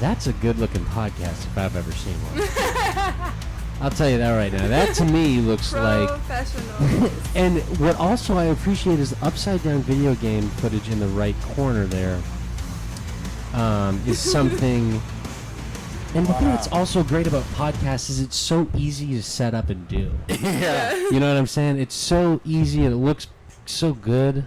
That's a good-looking podcast if I've ever seen one. I'll tell you that right now. That to me looks like... Professional. And what also I appreciate is the upside-down video game footage in the right corner there is something... And the thing that's also great about podcasts is it's so easy to set up and do. Yeah. You know what I'm saying? It's so easy and it looks so good.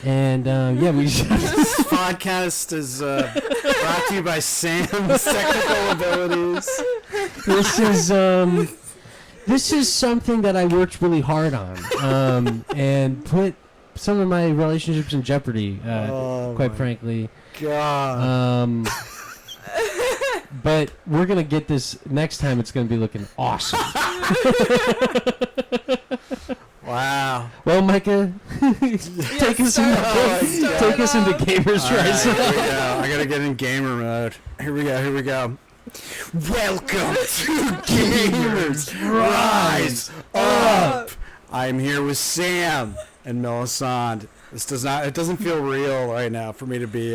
And yeah, we This podcast is brought to you by Sam's technical abilities. This is something that I worked really hard on, and put some of my relationships in jeopardy. Quite frankly. God. But we're gonna get this next time. It's gonna be looking awesome. Wow. Well, Micah, take us into Gamers Rise Up. Here we go. I gotta get in gamer mode. Here we go. Welcome to Gamers Rise Up. I'm here with Sam and Melisande. It doesn't feel real right now for me to be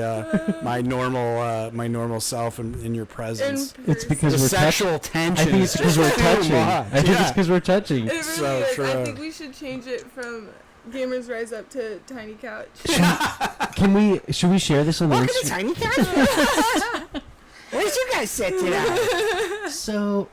my normal self in your presence. It's because The we're sexual tension. I think it's because we're touching. I think it's because we're touching. It really So is. true. I think we should change it from Gamers Rise Up to Tiny Couch. Should we share this on the Instagram? Tiny Couch. What did you guys set today? So,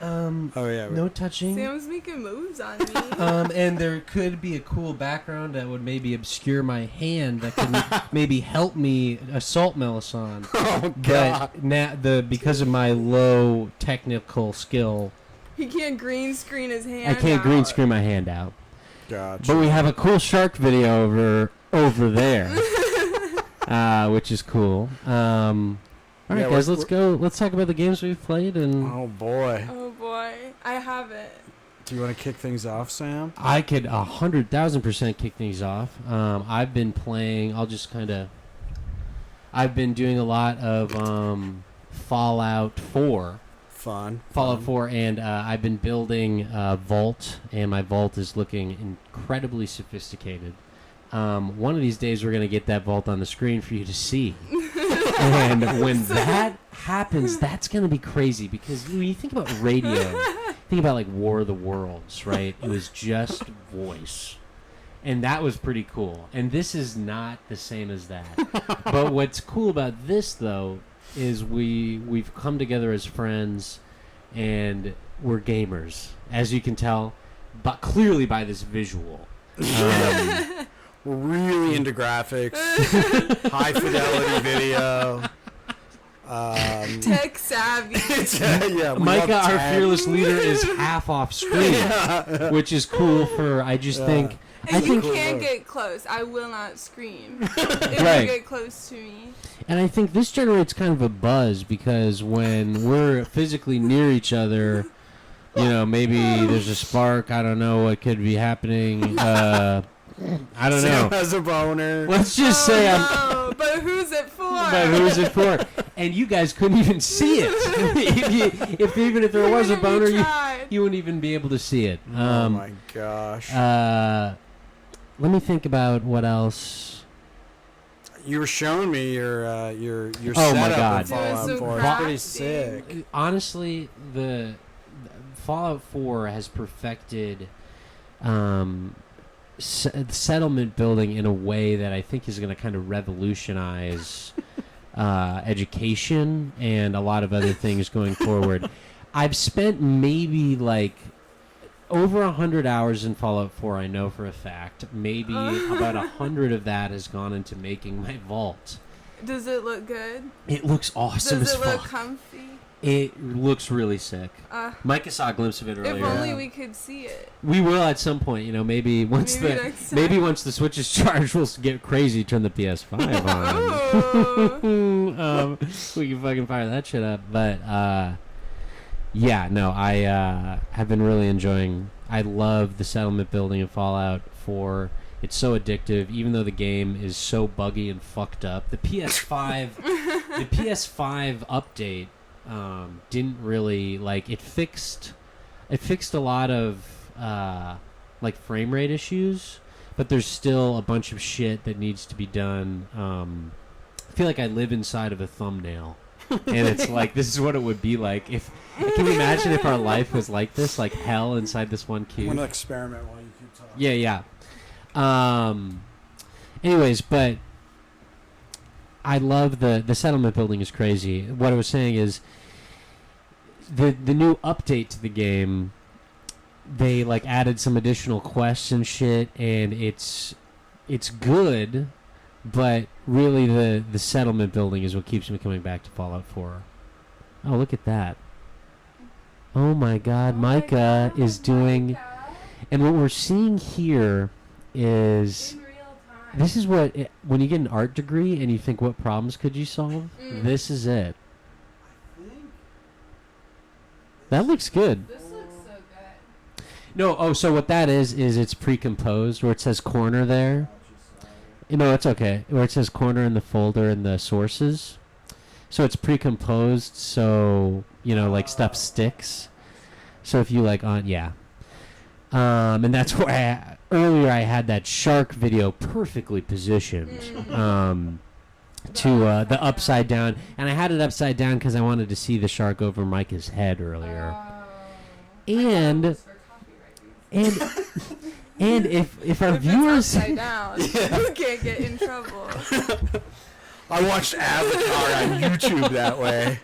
no touching. Sam's making moves on me. And there could be a cool background that would maybe obscure my hand that could maybe help me assault Melisande. Oh God! But because of my low technical skill, He can't green screen his hand. I can't out. green screen my hand out. Gotcha. But we have a cool shark video over there, which is cool. All right, guys, let's go. Let's talk about the games we've played. And Oh boy! Oh boy, I haven't. Do you want to kick things off, Sam? I could 100,000% kick things off. I've been playing. I've been doing a lot of Fallout 4. Fallout 4, and I've been building a vault, and my vault is looking incredibly sophisticated. One of these days, we're going to get that vault on the screen for you to see. And when that happens, that's going to be crazy, because when you think about radio, think about like War of the Worlds, right? It was just voice. And that was pretty cool. And this is not the same as that. But what's cool about this, though, is we've come together as friends, and we're gamers, as you can tell, but clearly by this visual. We're really into graphics, high fidelity video. Tech savvy. Yeah, Micah, our fearless leader, is half off screen, which is cool for. I think. And you can't get close. I will not scream if Right. you get close to me. And I think this generates kind of a buzz, because when we're physically near each other, maybe there's a spark. I don't know what could be happening. I don't know. Sam has a boner. Let's just say no, but who's it for? But who's it for? And you guys couldn't even see it. Even if there was a boner, you wouldn't even be able to see it. Oh my gosh. Let me think about what else. You were showing me your Oh setup my God. in Fallout Doing 4. some It's pretty crafting. sick. Honestly, the Fallout 4 has perfected settlement building in a way that I think is going to kind of revolutionize education and a lot of other things going forward. I've spent maybe like over 100 hours in Fallout 4, I know for a fact. Maybe about 100 of that has gone into making my vault. Does it look good? It looks awesome Does as it look fuck. comfy? It looks really sick. Micah saw a glimpse of it earlier. If only we could see it. We will at some point, maybe once next maybe time. once the Switch is charged, we'll get crazy, turn the PS5 on. We can fucking fire that shit up. But yeah, no, I have been really enjoying. I love the settlement building in Fallout 4. It's so addictive, even though the game is so buggy and fucked up. The PS5 update didn't really it fixed a lot of frame rate issues, but there's still a bunch of shit that needs to be done feel like I live inside of a thumbnail, and it's like this is what it would be like if. Can you imagine if our life was like this, like hell inside this one cube? I'm gonna experiment while you keep talking. Yeah. Anyways, but I love the settlement building is crazy. What I was saying is the new update to the game. They like added some additional quests and shit, and it's good, but really the settlement building is what keeps me coming back to Fallout 4. Oh, look at that. Oh my god, Micah is doing... And what we're seeing here is... In real time. This is what... when you get an art degree and you think, what problems could you solve? This is it. That looks good. This looks so good. No, so what that is it's pre-composed, where it says corner there. It's okay. Where it says corner in the folder and the sources. So it's pre-composed, so, like stuff sticks. So if you and that's why earlier I had that shark video perfectly positioned to the upside down. And I had it upside down because I wanted to see the shark over Micah's head earlier. And if our viewers... Upside down. You can't get in trouble. I watched Avatar on YouTube that way.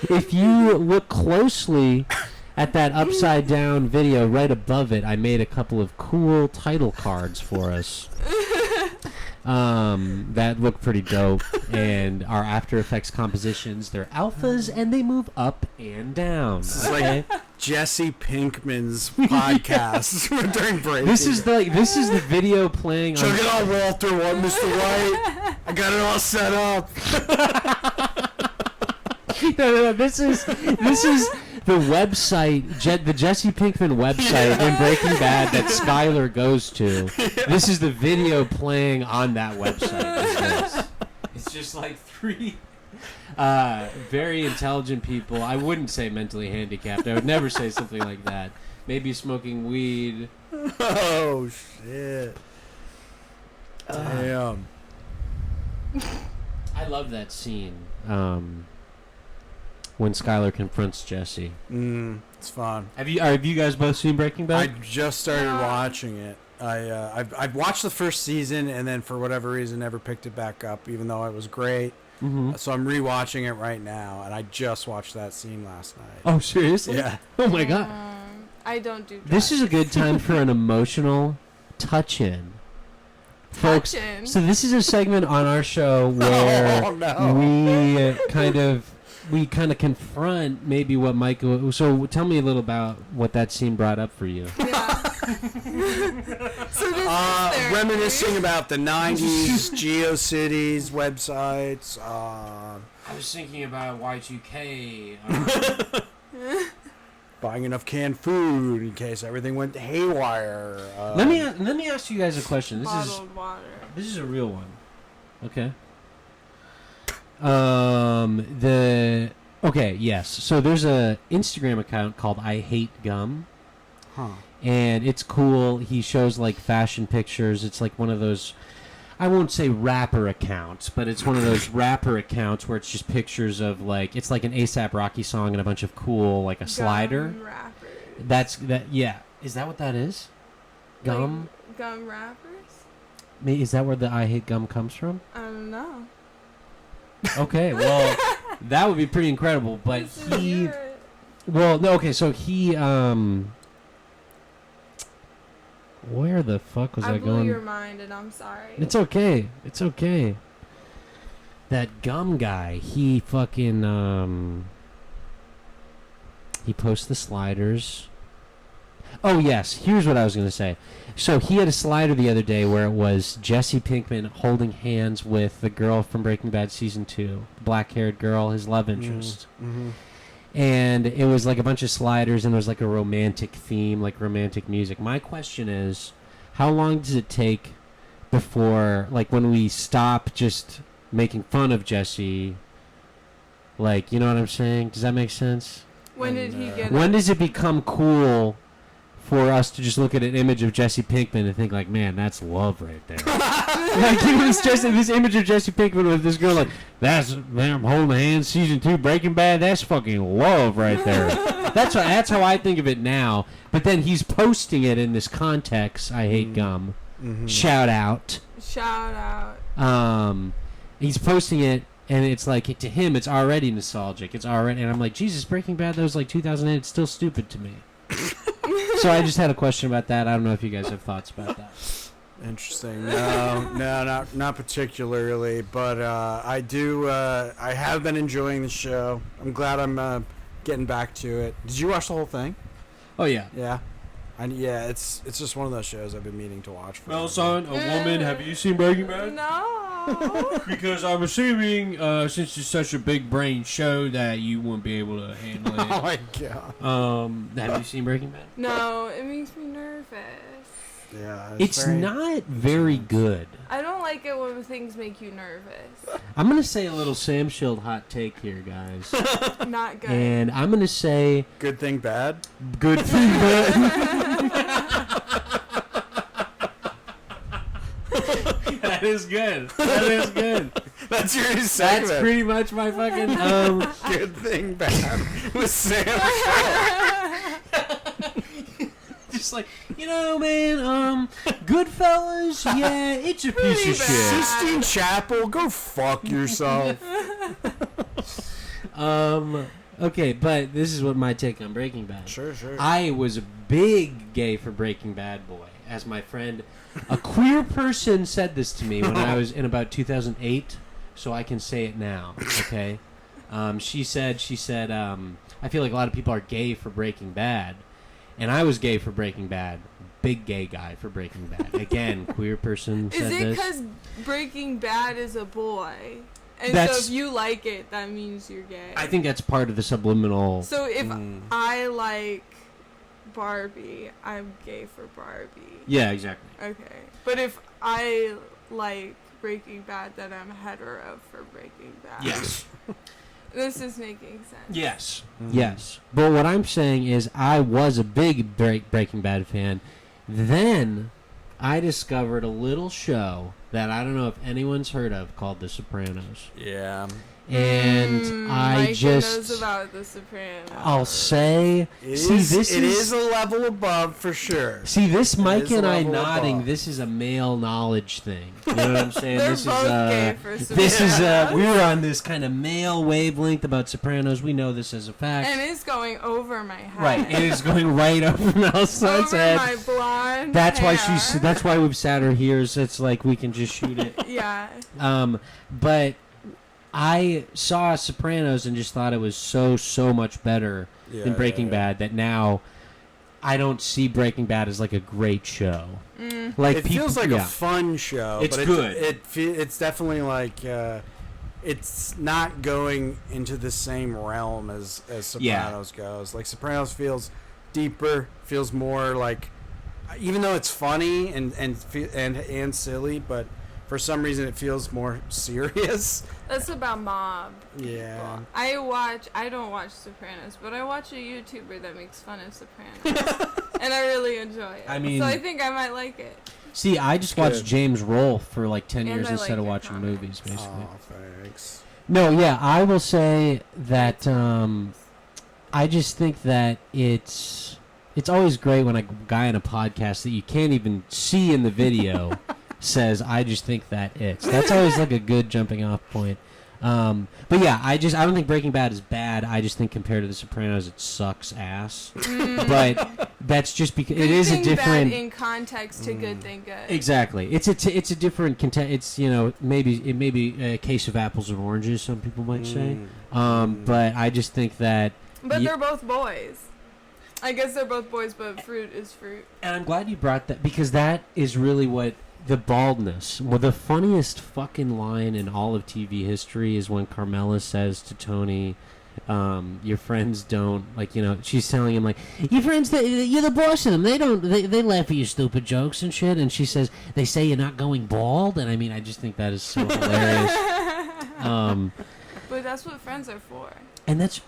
If you look closely at that upside down video right above it, I made a couple of cool title cards for us. That look pretty dope, and our After Effects compositions, they're alphas and they move up and down. This is like Jesse Pinkman's podcast during break. This is the video playing. Check it out, Walter. What, Mr. White? I got it all set up. No. This is the website, the Jesse Pinkman website in Breaking Bad that Skylar goes to. This is the video playing on that website. It's just like three very intelligent people. I wouldn't say mentally handicapped. I would never say something like that. Maybe smoking weed. Oh, shit. Damn. I love that scene. When Skylar confronts Jesse. It's fun. Have you guys both seen Breaking Bad? I just started watching it. I've watched the first season and then for whatever reason never picked it back up, even though it was great. Mm-hmm. So I'm rewatching it right now, and I just watched that scene last night. Oh, seriously? Yeah. Oh my god. I don't do drugs. This is a good time for an emotional touch-in. Folks, so this is a segment on our show where we kind of confront maybe what Michael... So tell me a little about what that scene brought up for you. Yeah. So reminiscing about the 90s, GeoCities, websites. I was thinking about Y2K. Buying enough canned food in case everything went haywire. Let me ask you guys a question. Bottled water. This is a real one. Okay. Yes. So there's a Instagram account called I Hate Gum. Huh. And it's cool. He shows like fashion pictures. It's like one of those, I won't say rapper accounts, but it's one of those rapper accounts where it's just pictures of like, it's like an A$AP Rocky song and a bunch of cool, like a slider. Gum rappers. Yeah. Is that what that is? Gum? Like gum rappers? Is that where the I Hate Gum comes from? I don't know. Okay, well, that would be pretty incredible, but he... Well, no, okay, so he, where the fuck was I going? I blew your mind, and I'm sorry. It's okay. It's okay. That gum guy, he fucking, he posts the sliders. Oh, yes. Here's what I was going to say. So he had a slider the other day where it was Jesse Pinkman holding hands with the girl from Breaking Bad Season 2, the black-haired girl, his love interest. Mm-hmm. And it was like a bunch of sliders, and it was like a romantic theme, like romantic music. My question is, how long does it take before, like, when we stop just making fun of Jesse, like, you know what I'm saying? Does that make sense? When did he get When does it become cool for us to just look at an image of Jesse Pinkman and think like, man, that's love right there. Like it was just this image of Jesse Pinkman with this girl like, man, I'm holding hands, season 2 Breaking Bad, that's fucking love right there. That's how I think of it now. But then he's posting it in this context. I hate gum. Mm-hmm. Shout out. He's posting it. And it's like, to him, it's already nostalgic. It's already, and I'm like, Jesus, Breaking Bad, that was like 2008. It's still stupid to me. So I just had a question about that. I don't know if you guys have thoughts about that. Interesting. No, not particularly. But I have been enjoying the show. I'm glad I'm getting back to it. Did you watch the whole thing? Oh, yeah. Yeah. Yeah, it's just one of those shows I've been meaning to watch. Well, son, a woman, have you seen Breaking Bad? No. Because I'm assuming, since it's such a big brain show, that you won't be able to handle it. Oh my god. Have you seen Breaking Bad? No, it makes me nervous. Yeah. It's not very good. I don't like it when things make you nervous. I'm gonna say a little Sam Shield hot take here, guys. Not good. And I'm gonna say good thing bad. Good thing bad. That is good. That's your segment. That's pretty much my fucking good thing bad with Sam. Just like, man, Goodfellas, yeah, it's a piece of shit. Sistine Chapel, go fuck yourself. Okay, but this is what my take on Breaking Bad. Sure. I was a big gay for Breaking Bad boy. As my friend, a queer person said this to me when I was in about 2008, so I can say it now, okay? She said, I feel like a lot of people are gay for Breaking Bad. And I was gay for Breaking Bad. Big gay guy for Breaking Bad. Again, queer person said this. Is it because Breaking Bad is a boy? And so if you like it, that means you're gay? I think that's part of the subliminal. So if I like Barbie, I'm gay for Barbie. Yeah, exactly. Okay. But if I like Breaking Bad, then I'm hetero for Breaking Bad. Yes. This is making sense. Yes. Mm-hmm. Yes. But what I'm saying is I was a big Breaking Bad fan. Then I discovered a little show that I don't know if anyone's heard of called The Sopranos. Yeah. And I just knows about The Sopranos. I'll say it is a level above for sure. See, this Mike and I nodding, above. This is a male knowledge thing. You know what I'm saying? They're this both is gay for Sopranos. This is we're on this kind of male wavelength about Sopranos. We know this as a fact. And it's going over my head. Right, it is going right over Mel's head. My blonde That's hair. why that's why we've sat her here, so it's like we can just shoot it. Yeah. But I saw Sopranos and just thought it was so much better than Breaking Bad that now I don't see Breaking Bad as like a great show. Like it feels like a fun show. It's but good. It's definitely like it's not going into the same realm as Sopranos goes. Like Sopranos feels deeper, feels more like, even though it's funny and silly, but for some reason it feels more serious. That's about mob. Yeah. People. I don't watch Sopranos, but I watch a YouTuber that makes fun of Sopranos. And I really enjoy it. I mean, so I think I might like it. See, I just watched James Roll for like 10 years instead of watching movies, basically. Oh, thanks. No, yeah, I will say that I just think that it's always great when a guy on a podcast that you can't even see in the video says, I just think that's always like a good jumping off point. But yeah, I don't think Breaking Bad is bad. I just think compared to The Sopranos, it sucks ass. But that's just because it is a different bad in context to good thing good. Exactly. It's a different it's maybe a case of apples and oranges, some people might say. But I just think that. But they're both boys. I guess they're both boys, but fruit is fruit. And I'm glad you brought that, because that is really what. The baldness. Well, the funniest fucking line in all of TV history is when Carmela says to Tony, your friends don't, like, she's telling him, like, your friends, you're the boss of them. They laugh at your stupid jokes and shit. And she says, they say you're not going bald. And I mean, I just think that is so hilarious. But that's what friends are for. And that's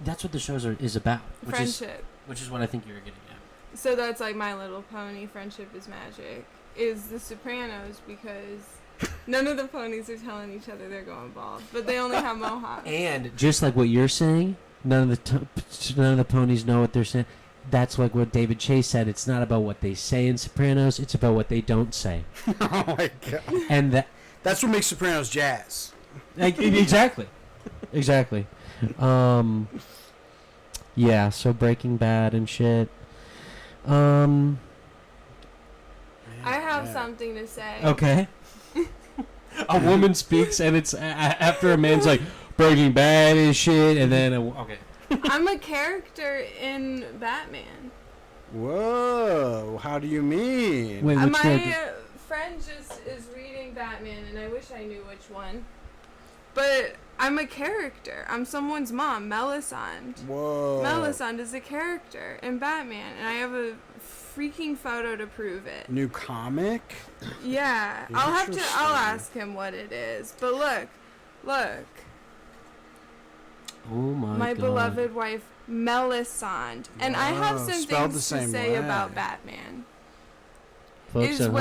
what the shows is about. Friendship. Which is what I think you were getting at. so that's like My Little Pony, Friendship is Magic, is The Sopranos, because none of the ponies are telling each other they're going bald, but they only have mohawks. And just like what you're saying, none of the ponies know what they're saying. That's like what David Chase said. It's not about what they say in Sopranos. It's about what they don't say. Oh my god! And that's what makes Sopranos jazz. Exactly. Exactly. Yeah. So Breaking Bad and shit. I have something to say. Okay. A woman speaks, and it's after a man's like Breaking Bad and shit, and then okay. I'm a character in Batman. Whoa! How do you mean? Wait, my friend just is reading Batman, and I wish I knew which one. But I'm a character. I'm someone's mom, Melisande. Whoa! Melisande is a character in Batman, and I have a freaking photo to prove it. New comic? Yeah, I'll ask him what it is. But look. Oh my God. Beloved wife, Melisande. And I have some things to say about Batman. Folks At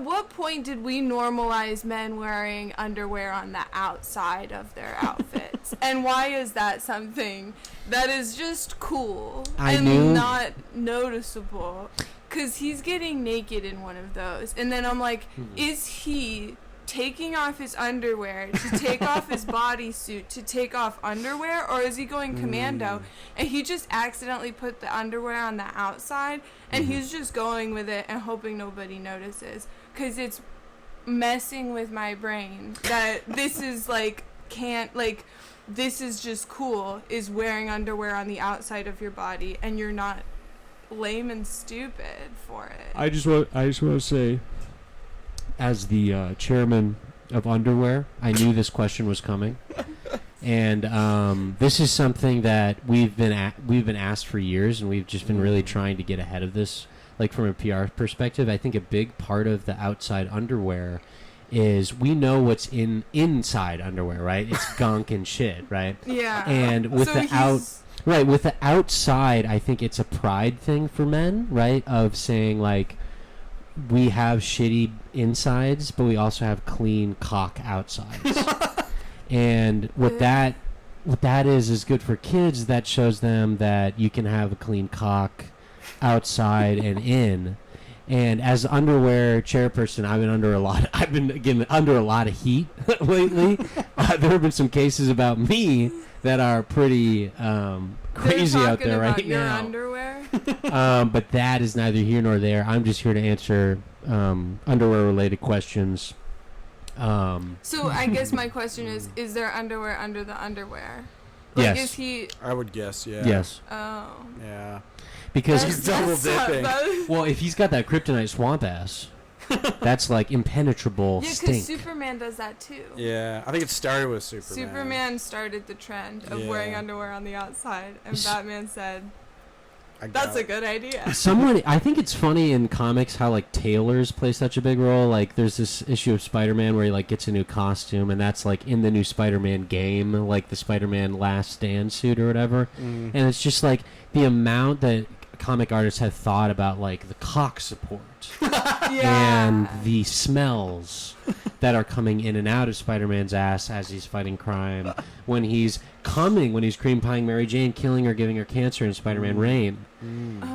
what point did we normalize men wearing underwear on the outside of their outfits? And why is that something that is just cool not noticeable? Because he's getting naked in one of those. And then I'm like, is he taking off his underwear to take off his bodysuit to take off underwear, or is he going commando and he just accidentally put the underwear on the outside and he's just going with it and hoping nobody notices? Because it's messing with my brain that this is this is just cool, is wearing underwear on the outside of your body, and you're not lame and stupid for it. I just want to say, as the chairman of underwear, I knew this question was coming, and this is something that we've been asked for years, and we've just been really trying to get ahead of this. Like from a PR perspective, I think a big part of the outside underwear is we know what's inside underwear, right? It's gunk and shit, right? Yeah. And with with the outside, I think it's a pride thing for men, right? Of saying like, we have shitty insides, but we also have clean cock outsides. And what that is good for kids. That shows them that you can have a clean cock outside and in. And as underwear chairperson, I've been getting under a lot of heat lately. There have been some cases about me that are pretty crazy out there right your now. Underwear? But that is neither here nor there. I'm just here to answer underwear-related questions. So I guess my question is there underwear under the underwear? Yes. Is he... I would guess, yeah. Yes. Oh. Yeah. Because he's double dipping. Well, if he's got that kryptonite swamp ass, that's like impenetrable Yeah, stink. because Superman does that too. Yeah, I think it started with Superman. Superman started the trend of wearing underwear on the outside, and Batman said, that's a good idea. I think it's funny in comics how like tailors play such a big role. Like there's this issue of Spider-Man where he like gets a new costume, and that's like in the new Spider-Man game, like the Spider-Man Last Stand suit or whatever. And it's just like the amount that comic artists have thought about like the cock support and the smells that are coming in and out of Spider-Man's ass as he's fighting crime, when he's cream pieing Mary Jane, killing her, giving her cancer in Spider-Man Reign.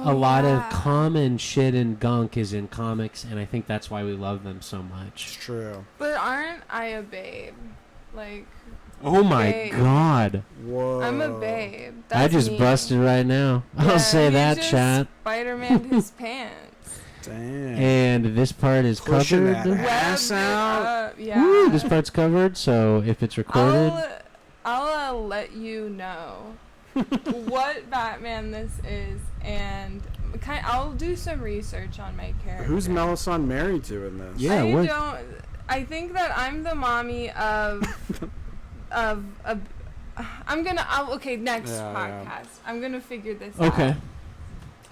A lot of common shit and gunk is in comics, and I think that's why we love them so much. It's true. But aren't I a babe? Like... Oh my God. Whoa. I'm a babe. That's I just me. Busted right now. I'll say that, chat. Spider-Man his pants. Damn. And this part is pushing covered. That ass out. Yeah. Woo, this part's covered, so if it's recorded... I'll let you know what Batman this is, and I'll do some research on my character. Who's Melisande married to in this? Yeah, I think that I'm the mommy of... next podcast. I'm gonna figure this out. Okay.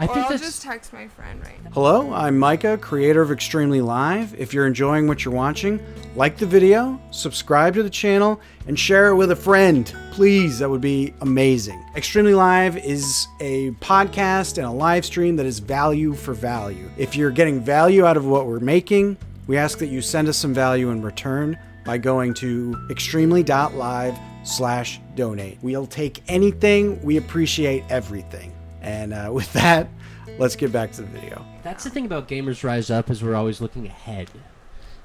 I'll just text my friend right now. Hello, I'm Micah, creator of Extremely Live. If you're enjoying what you're watching, like the video, subscribe to the channel, and share it with a friend. Please, that would be amazing. Extremely Live is a podcast and a live stream that is value for value. If you're getting value out of what we're making, we ask that you send us some value in return by going to extremely.live/donate. We'll take anything. We appreciate everything. And with that, let's get back to the video. That's the thing about Gamers Rise Up is we're always looking ahead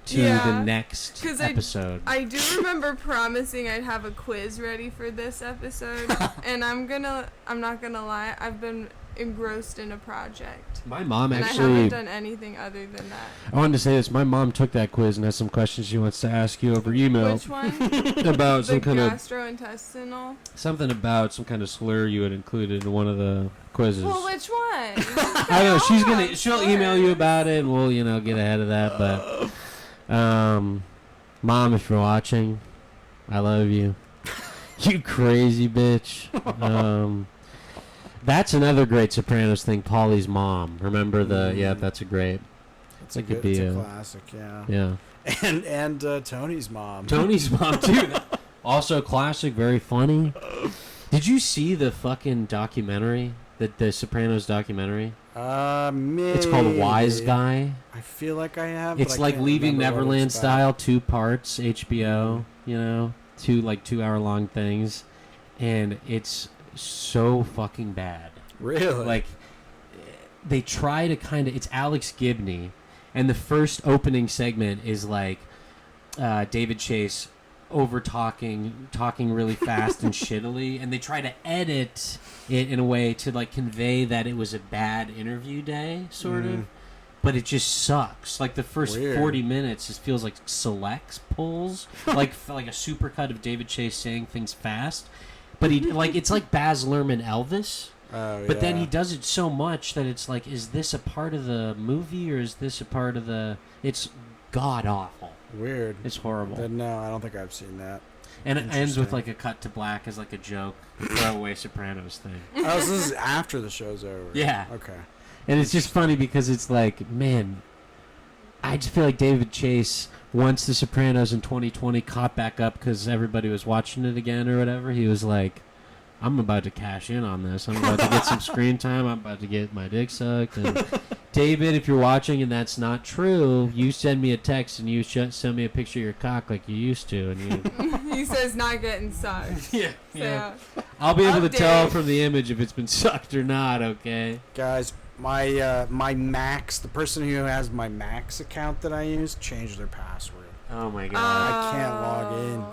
to the next episode. I do remember promising I'd have a quiz ready for this episode, and I'm not gonna lie, I've been engrossed in a project. My mom I haven't done anything other than that. I wanted to say this. My mom took that quiz and has some questions she wants to ask you over email. Which one? About some kind of gastrointestinal. Something about some kind of slur you had included in one of the quizzes. Well, which one? I don't know. She'll email you about it, and we'll get ahead of that. But Mom, if you're watching, I love you. You crazy bitch. That's another great Sopranos thing. Paulie's mom. Remember the? Yeah, that's a great. It's a classic. Yeah. Yeah. And Tony's mom. Tony's mom too. Also classic, very funny. Did you see the fucking documentary? The Sopranos documentary? Maybe. It's called Wise Guy. I feel like I have. It's like Leaving Neverland style, 2 parts, HBO. You know, 2 2-hour long things, and it's so fucking bad. Really? Like, they try to it's Alex Gibney, and the first opening segment is like David Chase over talking really fast and shittily, and they try to edit it in a way to convey that it was a bad interview day, sort of, but it just sucks. Like the first 40 minutes just feels like selects pulls, like a supercut of David Chase saying things fast. But he it's like Baz Luhrmann Elvis. But then he does it so much that it's like, is this a part of the movie or is this a part of the? It's god awful. Weird. It's horrible. No, I don't think I've seen that. And it ends with a cut to black as a joke, throwaway Sopranos thing. Oh, so this is after the show's over. Yeah. Okay. And it's just funny because it's like, man, I just feel like David Chase, once The Sopranos in 2020 caught back up because everybody was watching it again or whatever, he was like, I'm about to cash in on this. I'm about to get some screen time. I'm about to get my dick sucked. And David, if you're watching and that's not true, you send me a text and you send me a picture of your cock like you used to. And He says not getting sucked. Yeah. I'll be able to tell from the image if it's been sucked or not, okay? Guys, my Max, the person who has my Max account that I use, changed their password. Oh my god.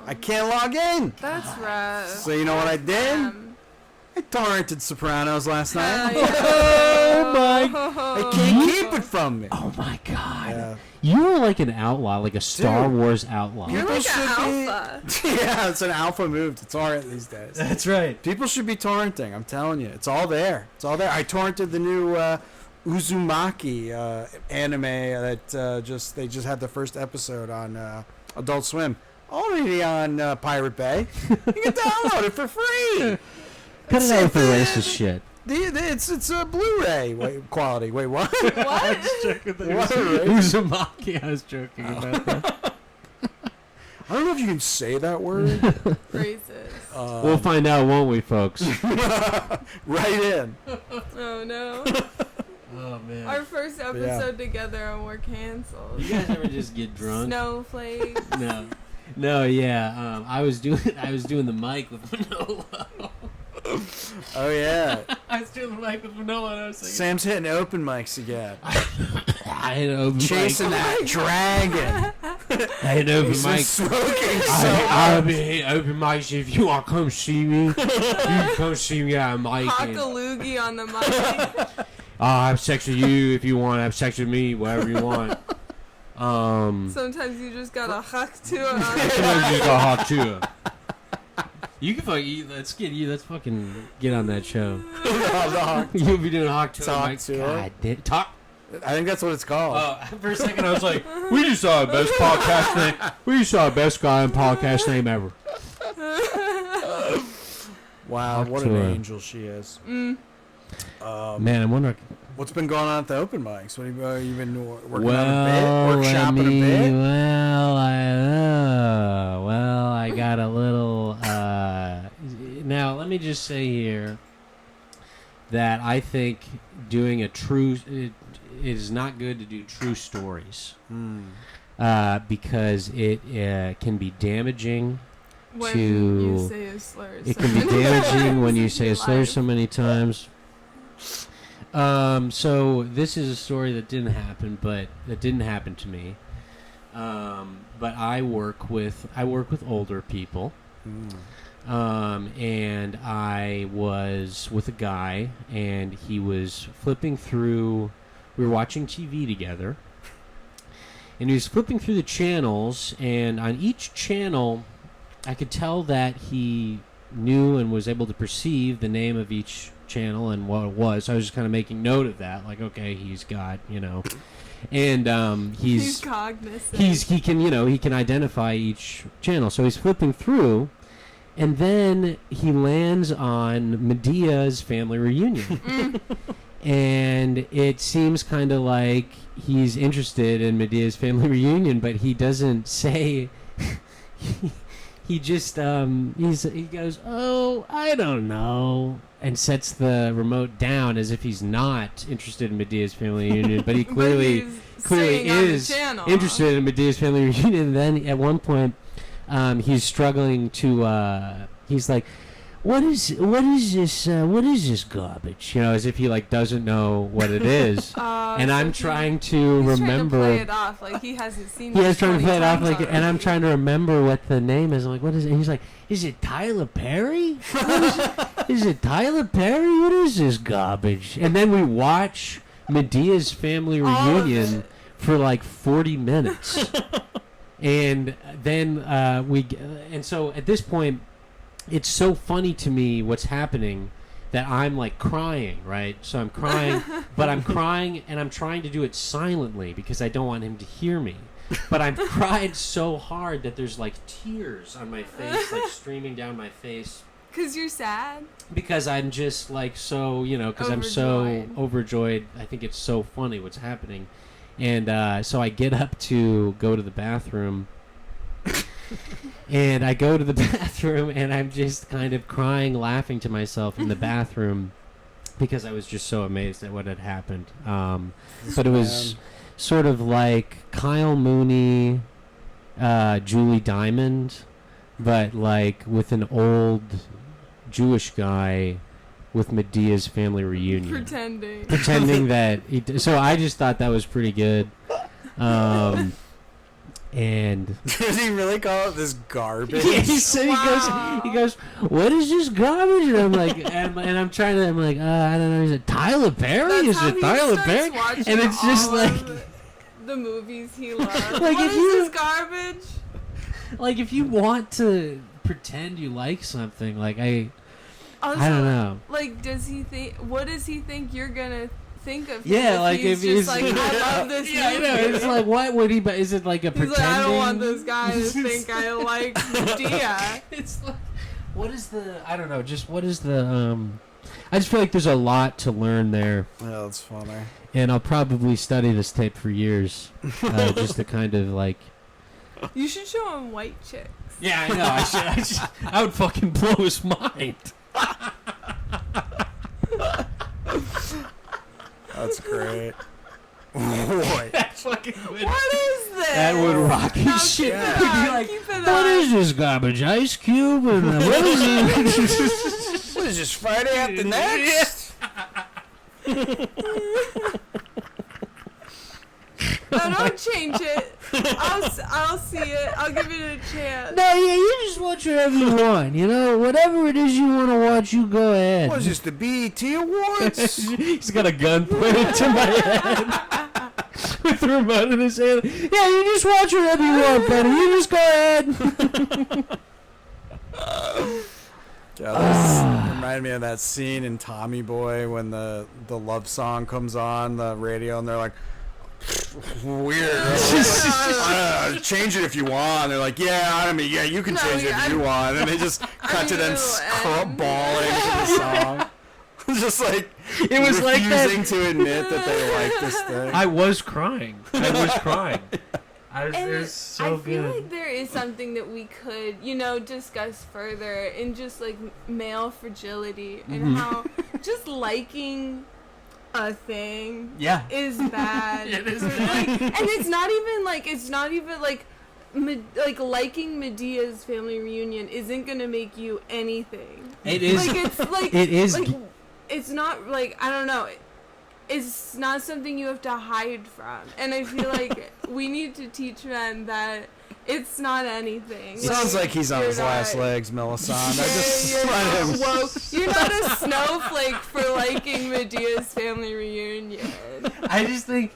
I can't log in. That's rough. So you know what I did? I torrented Sopranos last night. Oh my god. I can't keep it from me. Oh my god. Yeah. You're like an outlaw, like a Star Wars outlaw. You're like an alpha. Yeah, it's an alpha move to torrent these days. That's right. People should be torrenting, I'm telling you. It's all there. I torrented the new Uzumaki anime that they just had the first episode on Adult Swim. Already on Pirate Bay. You can download it for free. Cut it out with the racist shit. It's a Blu-ray quality. Wait, what? What? Uzumaki. I was joking about that. I don't know if you can say that word. Racist. We'll find out, won't we, folks? Right in. Oh no. Oh man. Our first episode together and we're canceled. You guys ever just get drunk? Snowflakes. No, yeah. I was doing the mic with Manolo. Oh yeah. I was doing the mic with Manolo and I was like, Sam's hitting open mics again. I had an open Chasing mic. that dragon. I had an open mic. Smoking I'll be hitting open mics if you want to come see me. You can come see me at a mic. Hock a loogie on the mic. I'll have sex with you if you want to have sex with me, whatever you want. Sometimes you just gotta huck to it. Sometimes you just gotta hawk to it. You can fucking let's fucking get on that show. You'll be doing hawk to it. Talk to God damn, talk. I think that's what it's called. For a second I was like, we just saw the best podcast name. We just saw the best guy in podcast name ever. Wow, Talk what to an her. angel she is. Man, I'm wondering. What's been going on at the open mics? What have you been working on a bit? Workshopping a bit? I got a little... now, let me just say here that I think doing a true... It is not good to do true stories. Because it can be damaging when to... you say a slur. It can be damaging when you say a slur so many times. So this is a story that didn't happen, but that didn't happen to me. But I work with older people. And I was with a guy, and he was flipping through. We were watching TV together, and he was flipping through the channels, and on each channel, I could tell that he knew and was able to perceive the name of each channel and what it was. So I was just kind of making note of that, like, okay, he's got, and he's cognizant. He can identify each channel. So he's flipping through, and then he lands on Medea's Family Reunion. And it seems kind of like he's interested in Medea's Family Reunion, but he doesn't say. He just he goes, "Oh, I don't know," and sets the remote down as if he's not interested in Medea's Family Reunion, but he clearly is interested in Medea's Family Reunion. And then at one point, he's struggling to. He's like, What is this garbage? As if he doesn't know what it is. And so I'm trying to remember. Trying to play it off like he hasn't seen. He's trying to play it off already. and I'm trying to remember what the name is. I'm like, what is it? And he's like, is it Tyler Perry? Is it Tyler Perry? What is this garbage? And then we watch Medea's Family Reunion for 40 minutes, and then and so at this point. It's so funny to me what's happening that I'm crying, right? So I'm crying, but I'm crying and I'm trying to do it silently because I don't want him to hear me. But I'm crying so hard that there's tears on my face, streaming down my face. Because you're sad? Because I'm just so, because I'm so overjoyed. I think it's so funny what's happening. And so I get up to go to the bathroom. And I go to the bathroom, and I'm just kind of crying, laughing to myself in the bathroom because I was just so amazed at what had happened. But it was sort of like Kyle Mooney, Julie Diamond, but with an old Jewish guy with Medea's Family Reunion. Pretending that... So I just thought that was pretty good. And does he really call it this garbage? Yeah, he goes, what is this garbage? And I'm like, and I'm trying to, I don't know, is it Tyler Perry? Is it Tyler Perry? And it's just the movies he loves. What is this garbage? If you want to pretend you like something, I don't know. Does he think? What does he think you're gonna think of? Yeah, if he's I love this movie. I know. It's what would he? Is it a pretending? I don't want this guy to think I like Medea. It's what is the? I don't know. Just what is the? I just feel like there's a lot to learn there. Yeah, that's funny. And I'll probably study this tape for years, just to kind of You should show him White Chicks. Yeah, I know. I would fucking blow his mind. That's great. Boy. That's fucking good. What is this? That would rock his shit. Keep it what is this garbage? Ice Cube? And what is it? What is this, Friday After Next? No, don't change it. I'll see it. I'll give it a chance. No, yeah, you just watch whatever you want. Whatever it is you want to watch, you go ahead. What is this, the BET Awards? He's got a gun pointed to my head with the remote in his hand. Yeah, you just watch whatever you want, buddy. You just go ahead. This reminded me of that scene in Tommy Boy when the love song comes on the radio and they're like, weird. Change it if you want. They're like, yeah, you can change it if you want. And they just cut to them bawling to the song. Just It was like that. Refusing to admit that they like this thing. I was crying. It was so good. I feel like there is something that we could, discuss further in just like male fragility and how just liking a thing is bad. It is bad. And it's not even like liking Medea's family reunion isn't gonna make you anything. It is. It is. It's not like, I don't know. It's not something you have to hide from. And I feel like we need to teach men that it's not anything. Sounds like he's on his last legs, Melisande. You're not a snowflake for liking Medea's family reunion. I just think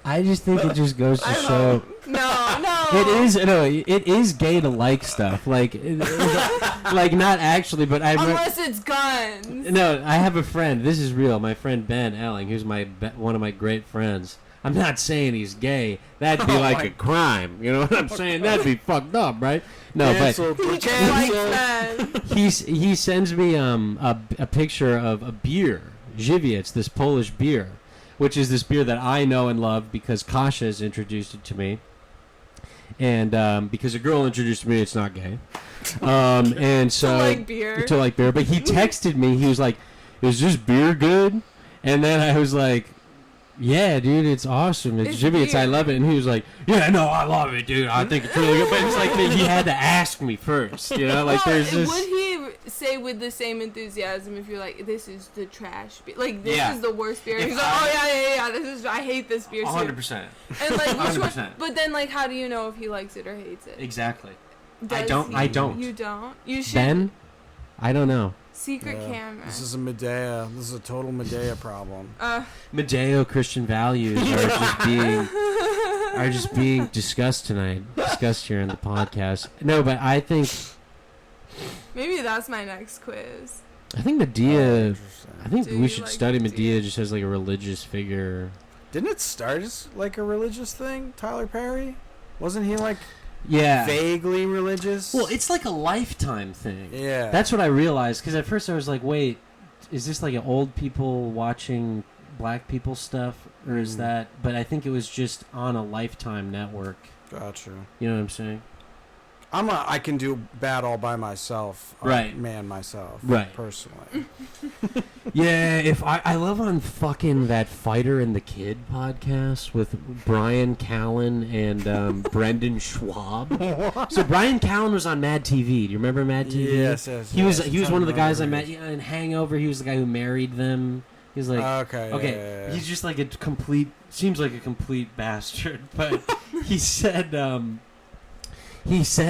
it just goes to show. No. It is gay to like stuff. Like not actually, but unless it's guns. No, I have a friend. This is real. My friend Ben Elling, who's one of my great friends. I'm not saying he's gay. That'd be like a crime. You know what I'm saying? That'd be fucked up, right? No, but he sends me a picture of a beer, Żywiec, this Polish beer, which is this beer that I know and love because Kasia has introduced it to me. And because a girl introduced me, it's not gay. And so to like beer. But he texted me. He was like, "Is this beer good?" And then I was like, "Yeah, dude, it's awesome. It's Żywiec. I love it." And he was like, "Yeah, no, I love it, dude. I think it's really good." But it's like he had to ask me first, Like there's this. Would he say with the same enthusiasm if you're like, "This is the trash beer. Like this is the worst beer." He's like, "Oh yeah. I hate this beer." 100%. And like, which 100%. One? But then like, how do you know if he likes it or hates it? Exactly. I don't. You don't. You should. Ben, I don't know. Secret camera. This is a Medea. This is a total Medea problem. Medeo Christian values are just being discussed here in the podcast. No, but I think maybe that's my next quiz. I think Medea. I think we should study Medea just as like a religious figure. Didn't it start as like a religious thing? Tyler Perry, wasn't he like? Yeah. Vaguely religious? Well, it's like a Lifetime thing. Yeah. That's what I realized, because at first I was like, wait, is this like old people watching black people stuff? Or is that... But I think it was just on a Lifetime network. Gotcha. You know what I'm saying? I can do bad all by myself. Right. Man myself. Right. Personally. Yeah, if I love on fucking that Fighter and the Kid podcast with Brian Callen and Brendan Schwab. So Brian Callen was on Mad TV. Do you remember Mad TV? Yes. He was one of the guys I met in Hangover. He was the guy who married them. He's like, okay. He's just like seems like a complete bastard. But he said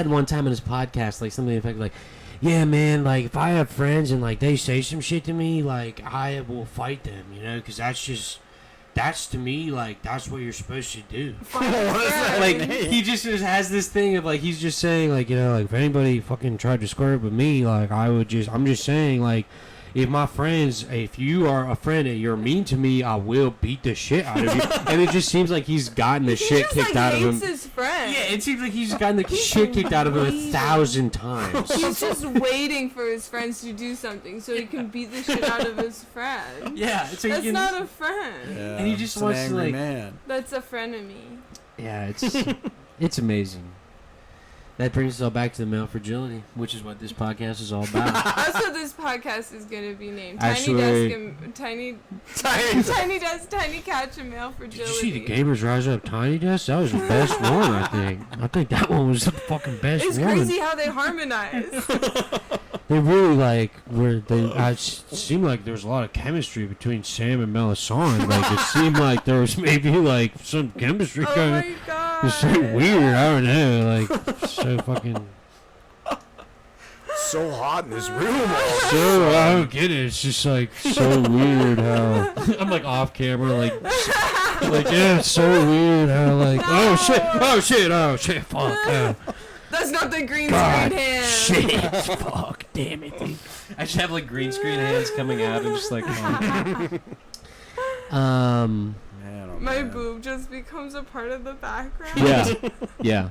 one time in his podcast, like something to the effect like, yeah, man, like, if I have friends and, like, they say some shit to me, like, I will fight them, because that's to me, like, that's what you're supposed to do. Like, he just has this thing of, like, he's just saying, like, like, if anybody fucking tried to square up with me, like, I'm just saying, like, if you are a friend and you're mean to me, I will beat the shit out of you. And it just seems like he's gotten the shit kicked out of him. His friend. Yeah, it seems like he's gotten the shit kicked out of him 1,000 times. He's just waiting for his friends to do something so he can beat the shit out of his friend. Yeah, so that's not a friend. Yeah, and he just wants to like. Man. That's a frenemy. Yeah, it's amazing. That brings us all back to the male fragility, which is what this podcast is all about. That's what this podcast is going to be named. Tiny Desk, Tiny Couch, and Male Fragility. Did you see the Gamers Rise Up Tiny Desk? That was the best one, I think. I think that one was the fucking best one. It's crazy how they harmonize. They really, it seemed like there was a lot of chemistry between Sam and Melisande. Like, it seemed like there was maybe, some chemistry going on. Oh, my God. It's so weird. I don't know. So fucking... So hot in this room. I don't get it. It's just, so weird how... I'm, off camera, yeah, it's so weird how, oh, shit, fuck, yeah. That's not the green screen hand. Shit, fuck, damn it, dude. I should have green screen hands coming out and just my boob just becomes a part of the background. Yeah.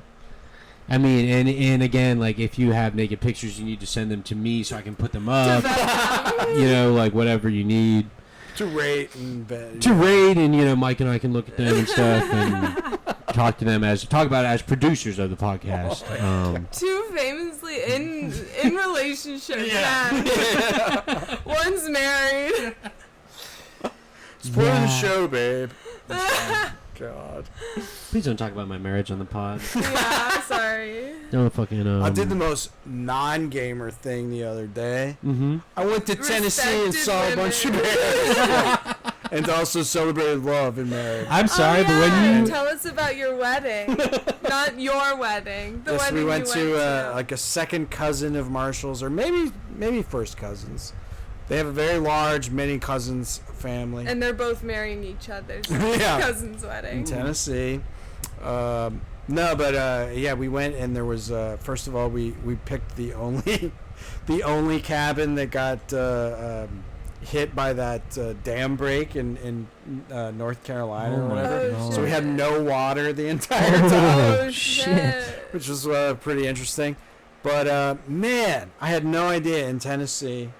I mean, and again, if you have naked pictures, you need to send them to me so I can put them up. Whatever you need. To rate and Mike and I can look at them and stuff and talk about it as producers of the podcast. Two famously in relationships. Yeah. One's married. It's part of the show, babe. God. Please don't talk about my marriage on the pod. Yeah, sorry. Don't fucking. I did the most non-gamer thing the other day. Mm-hmm. I went to Tennessee and saw a bunch of bears. And also celebrated love in marriage. I'm sorry, but when you tell us about your wedding, not your wedding. The wedding we went to like a second cousin of Marshall's, or maybe first cousins. They have a very large many cousins family. And they're both marrying each other. So cousin's wedding. In Tennessee. We went and there was, first of all, we picked the only cabin that got hit by that dam break in North Carolina or whatever. Oh, so we had no water the entire time. Oh, shit. Which was pretty interesting. But, man, I had no idea in Tennessee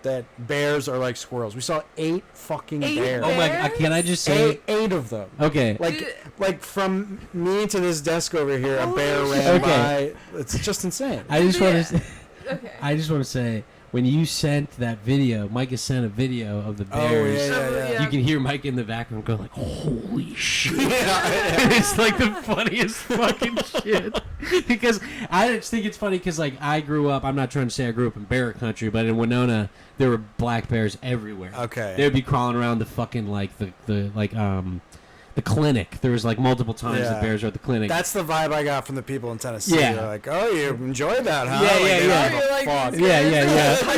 that bears are like squirrels. We saw 8 fucking bears. Oh my God! Can I just say 8 of them? Okay. Like from me to this desk over here, a bear ran by. It's just insane. I just want to say when you sent that video, Mike has sent a video of the bears. Yeah. You can hear Mike in the background go like, "Holy shit!" It's like the funniest fucking shit. Because I just think it's funny because like I grew up. I'm not trying to say I grew up in bear country, but in Winona there were black bears everywhere. Okay. They would be crawling around the fucking like the clinic. There was like multiple times the bears were at the clinic. That's the vibe I got from the people in Tennessee. Yeah. They're like, oh, you enjoyed that, huh?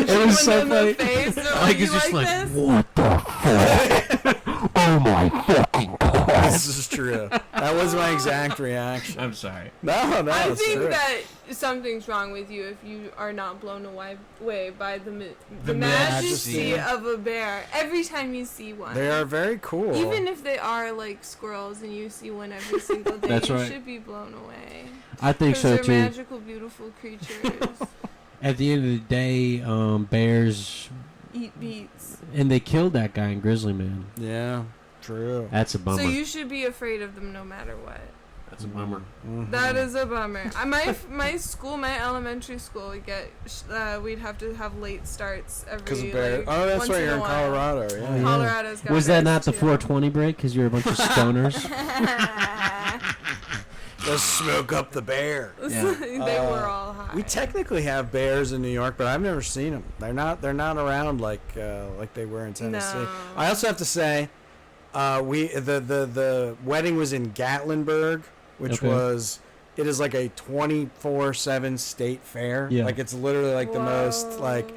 It was so funny. Like it's just like, what the fuck? Oh my fucking god. This is true. That was my exact reaction. I'm sorry. No, I think true. that something's wrong with you if you are not blown away by the majesty of a bear every time you see one. They are very cool. Even if they are like squirrels and you see one every single day, That's you right. should be blown away. I think so they're too. Magical, beautiful creatures. At the end of the day, bears eat beets. And they killed that guy in Grizzly Man. Yeah, true. That's a bummer. So you should be afraid of them no matter what. That's a bummer. Mm-hmm. That is a bummer. My elementary school, we'd have to have late starts every. Because of bears. Like, Oh, that's right. You're in Colorado. Yeah. Oh, yeah. Colorado's got Was that not the too. 420 break? Because you're a bunch of stoners. Let's smoke up the bear. Yeah. They were all high. We technically have bears in New York, but I've never seen them. They're not around like they were in Tennessee. No. I also have to say, the wedding was in Gatlinburg, which it is like a 24/7 state fair. Yeah. Like it's literally like the most like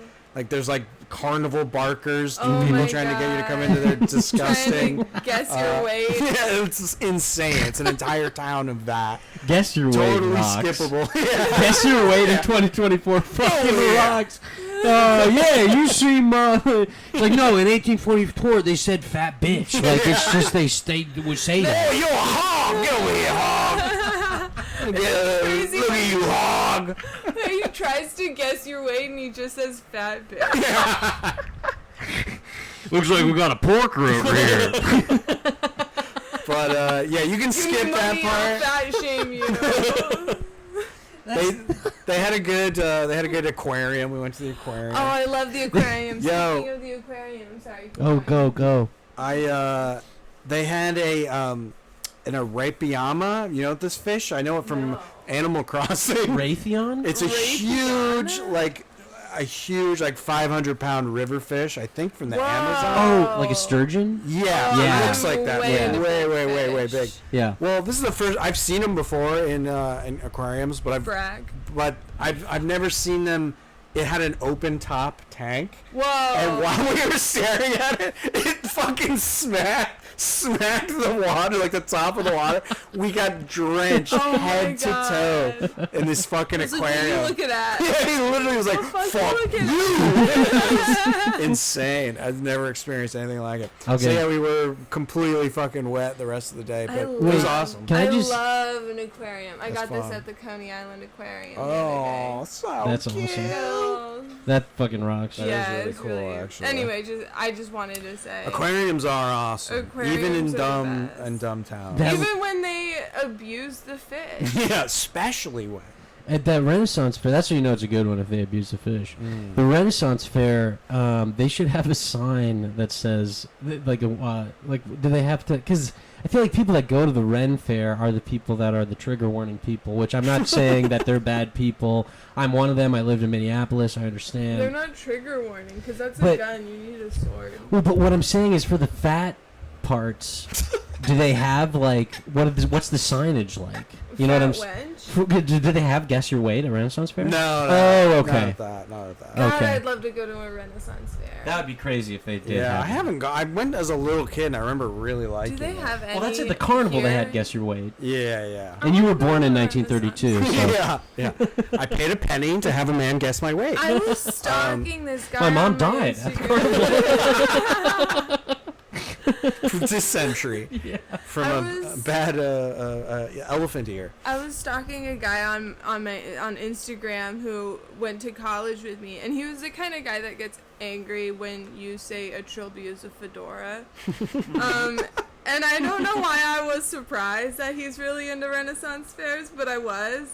there's like carnival barkers Oh and people my trying to get you to come God. into their disgusting. Trying to guess your weight. Yeah, it's insane. It's an entire town of that. Guess your weight Totally rocks. skippable. Yeah. Guess your weight in 2024 fucking rocks. You seem it's like, no, in 1844 they said fat bitch. Like it's just they would say that. Oh, you're a hog! Get over here, hog! Crazy Look at you, hog! He tries to guess your weight and he just says fat bitch. Looks like we got a porker over here. But you can skip that part. Fat shame you. They had a good aquarium. We went to the aquarium. Oh, I love the aquarium. Yo. Speaking of the aquarium, sorry. Oh, go. They had an arapiama. You know this fish? I know it from Animal Crossing. Raytheon? It's a huge, like 500-pound river fish, I think, from the Amazon. Oh, like a sturgeon? Yeah, Yeah. it looks like that. Way big. Yeah. Well, this is the first I've seen them before in aquariums, but I've never seen them. It had an open top tank. Whoa! And while we were staring at it, it fucking smacked the water, like the top of the water. We got drenched head to toe in this fucking aquarium. Like, look at that. Yeah, he literally was like, "Fuck you!" It was insane. I've never experienced anything like it. Okay. So yeah, we were completely fucking wet the rest of the day, but it was awesome. Can I I just- love an aquarium. I got fun. this at the Coney Island Aquarium. Oh, so That's cute. awesome. Oh. That fucking rocks. That is Yeah, really it's cool, really actually. Anyway, I just wanted to say. Aquariums are awesome. Even in dumb towns. Even when they abuse the fish. Yeah, especially when. At that Renaissance Fair, that's when you know it's a good one if they abuse the fish. The Renaissance Fair, they should have a sign that says, do they have to? Because I feel like people that go to the Ren Fair are the people that are the trigger warning people, which I'm not saying that they're bad people. I'm one of them. I lived in Minneapolis. I understand. They're not trigger warning because that's a gun. You need a sword. Well, but what I'm saying is for the fat parts, do they have what's the signage like? You know what I'm saying? Do they have guess your weight at Renaissance Fair? No. Oh, okay. Not at that. God, Okay. I'd love to go to a Renaissance Fair. That would be crazy if they did. Yeah, I haven't gone. I went as a little kid, and I remember really liking it. Do they have any? Well, that's at the carnival. here? They had guess your weight. Yeah. And you were born in 1932. So. Yeah. I paid a penny to have a man guess my weight. I was stalking this guy. My mom on died at the carnival. Dysentery from a bad elephant ear. I was stalking a guy on Instagram who went to college with me, and he was the kind of guy that gets angry when you say a trilby is a fedora. And I don't know why I was surprised that he's really into Renaissance fairs, but I was.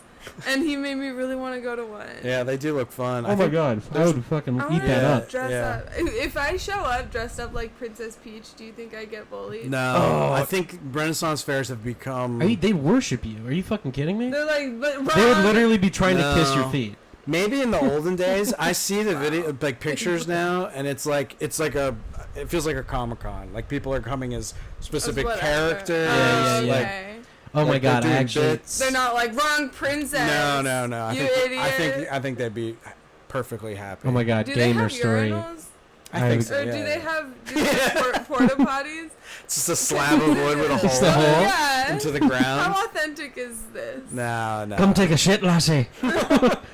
And he made me really want to go to one. Yeah, they do look fun. Oh my god, I would fucking eat that up. Dress up. If I show up dressed up like Princess Peach, do you think I get bullied? No, I think Renaissance fairs have become. They worship you. Are you fucking kidding me? They're like, but they would literally be trying to kiss your feet. Maybe in the olden days, I see the video, like pictures now, and it feels like a Comic-Con. Like people are coming as specific characters. Yeah. Oh my god, I actually... They're not like, wrong princess. No. Idiot. I think they'd be perfectly happy. Oh my god, do gamer they have story. Urinals? I think so, Or do they have porta potties? It's just a slab of wood with a hole into the ground. How authentic is this? No. Come take a shit, lassie.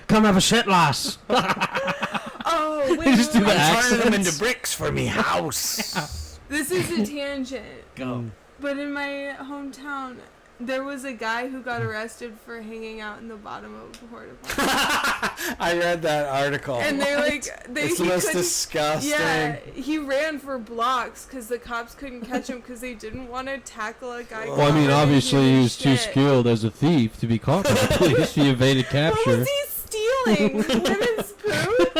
Come have a shit, lass. Oh, wait. Just do the turning them into bricks for me house. This is a tangent. Go. But in my hometown, there was a guy who got arrested for hanging out in the bottom of a porta potty. I read that article. And it's the most disgusting. Yeah, he ran for blocks because the cops couldn't catch him because they didn't want to tackle a guy. Well, I mean, obviously he was too skilled as a thief to be caught by the police. He evaded capture. What was he stealing? Women's poop?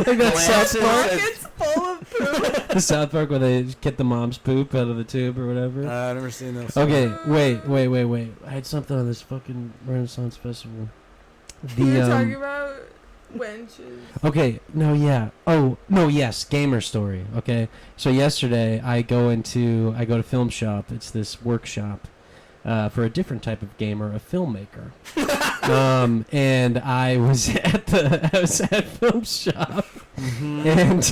Like that South Park. Pockets full of poop. The South Park where they get the mom's poop out of the tube or whatever. I've never seen those. Okay, wait. I had something on this fucking Renaissance Festival. We were talking about wenches. Okay, no, yeah. Oh, no, yes, gamer story. Okay, so yesterday I go to Film Shop. It's this workshop for a different type of gamer, a filmmaker. And I was at Film Shop, and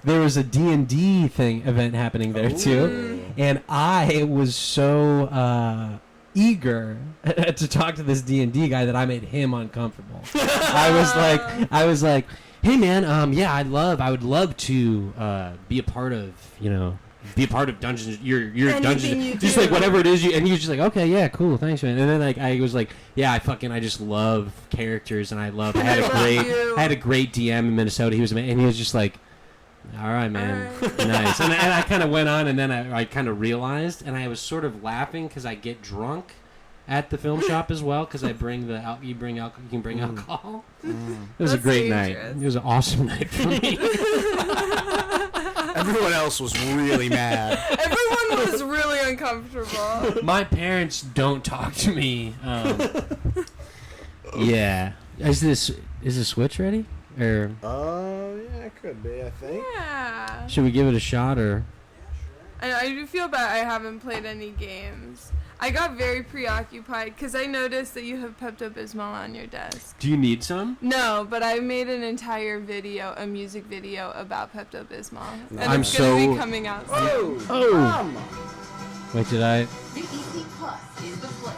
there was a D&D event happening there too, and I was so eager to talk to this D&D guy that I made him uncomfortable. I was like, hey man, I would love to be a part of Dungeons, your Dungeons, just like whatever it is, and he was just like, okay, yeah, cool, thanks, man. And then I was like, yeah, I just love characters, and I had a great DM in Minnesota. And he was just like, all right, man, nice. And I kind of went on, and then I kind of realized, and I was sort of laughing because I get drunk at the film shop as well because you can bring alcohol. It was a great night. It was an awesome night for me. Everyone else was really mad. Everyone was really uncomfortable. My parents don't talk to me. Yeah. Is the Switch ready? Or yeah, it could be, I think. Yeah. Should we give it a shot or? I do feel bad I haven't played any games. I got very preoccupied because I noticed that you have Pepto-Bismol on your desk. Do you need some? No, but I made an entire a music video about Pepto-Bismol. And it's going to be coming out soon. Oh! Wait, did I? BET Plus is the place.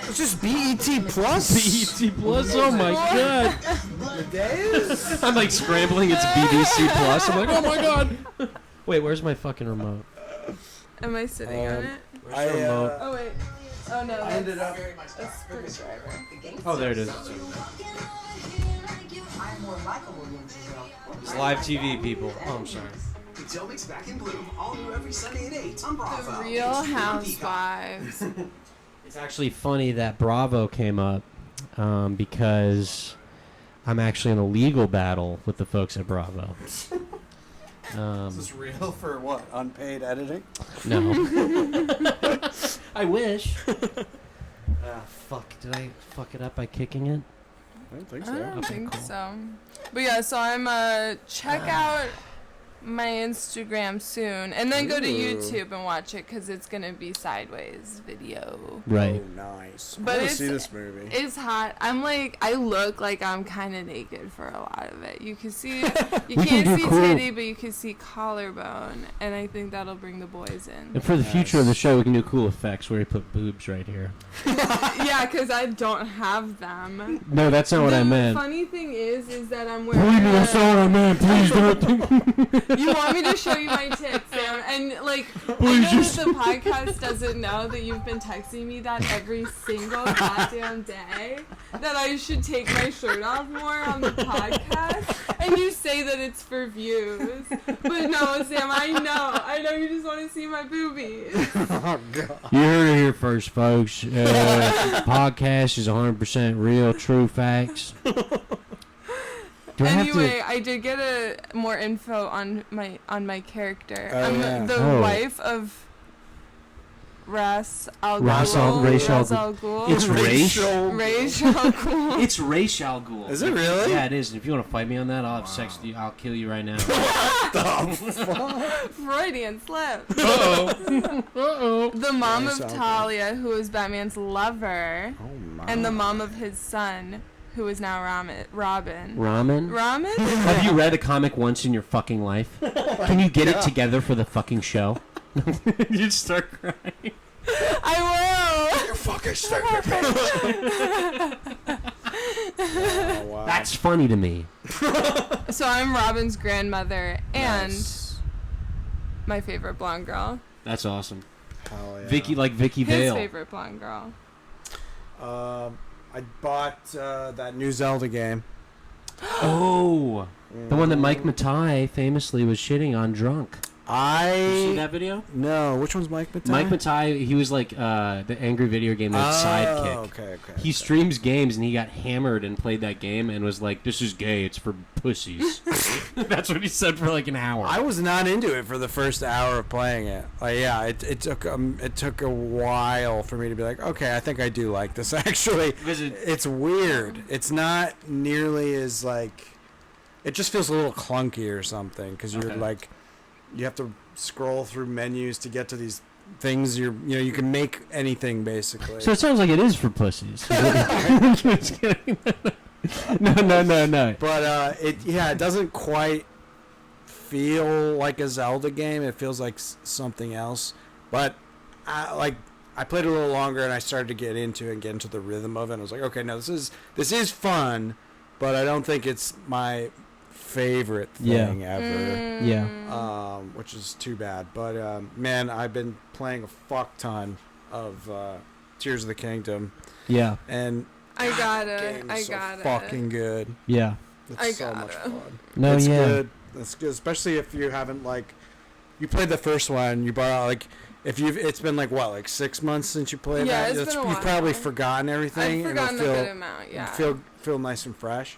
It's just BET Plus? BET Plus? Oh my god! The days? I'm like scrambling, it's BBC Plus. I'm like, oh my god! Wait, where's my fucking remote? Am I sitting on it? Where's the remote? Oh wait. Oh no. I ended up. A screwdriver. Oh, there it is. It's live TV, people. Oh, I'm sorry. Potomac's back in bloom. All new every Sunday at 8 on Bravo. The Real Housewives. It's actually funny that Bravo came up because I'm actually in a legal battle with the folks at Bravo. Is this real for what? Unpaid editing? No. I wish. Fuck. Did I fuck it up by kicking it? I don't think I so. don't Okay, think cool. so. But yeah, so I'm check out my Instagram soon, and then go to Ooh. YouTube and watch it because it's gonna be sideways video. Right. Oh, nice. But I want to it's- see this movie. It's hot. I look like I'm kind of naked for a lot of it. You can see, you We can can't do see cool- titty, but you can see collarbone, and I think that'll bring the boys in. And for the future of the show, we can do cool effects where we put boobs right here. Yeah, because I don't have them. No, that's not what I meant. The funny thing is that I'm wearing. Believe me, that's not what I meant. Please don't. You want me to show you my tits, Sam? And like, I know that the podcast doesn't know that you've been texting me that every single goddamn day. That I should take my shirt off more on the podcast, and you say that it's for views. But no, Sam, I know you just want to see my boobies. Oh, God. You heard it here first, folks. Podcast is 100% real, true facts. Do I have to? Anyway, I did get more info on my character. Oh, I'm yeah. the Oh. wife of Ras Al Ra's al- Ra's al Ghul. It's Ra's. Ra's al Ghul. It's Ra's al Ghul. Is it really? Yeah, it is. And if you want to fight me on that, I'll have sex with you. I'll kill you right now. Freudian slip. Uh-oh. The mom Ra's of al Ghul. Talia, who was Batman's lover, Oh, my. and the mom of his son, who is now Robin. Ramen? Ramen? Have you read a comic once in your fucking life? Can you get it together for the fucking show? You start crying. I You fucking stupid bitch. Oh, wow. That's funny to me. will. So I'm Robin's grandmother and Nice. my favorite blonde girl. That's awesome. Hell yeah. Vicky, like Vicky His Vale. favorite blonde girl. I bought that new Zelda game. Oh, the one that Mike Matai famously was shitting on drunk. You see that video? No, which one's Mike Matai? Mike Matai, he was like the angry video game sidekick. Okay. He streams games and he got hammered and played that game and was like, "This is gay. It's for pussies." That's what he said for like an hour. I was not into it for the first hour of playing it. It took a while for me to be like, okay, I think I do like this actually. It's weird. It's not nearly as like. It just feels a little clunky or something because you're like. You have to scroll through menus to get to these things. You can make anything basically. So it sounds like it is for pussies. Just kidding. No. But it doesn't quite feel like a Zelda game. It feels like something else. But I played a little longer and I started to get into it and get into the rhythm of it. And I was like, okay, no, this is fun, but I don't think it's my favorite thing ever. Yeah. Which is too bad. But man, I've been playing a fuck ton of Tears of the Kingdom. Yeah. And I got game is it. fucking good. Yeah. It's I so got much it. fun. No, It's yeah. good. It's good, especially if you haven't you played the first one. You bought it's been 6 months since you played Yeah, that. it's been a You've probably while. forgotten everything. I've forgotten a and good it'll amount, yeah. feel nice and fresh.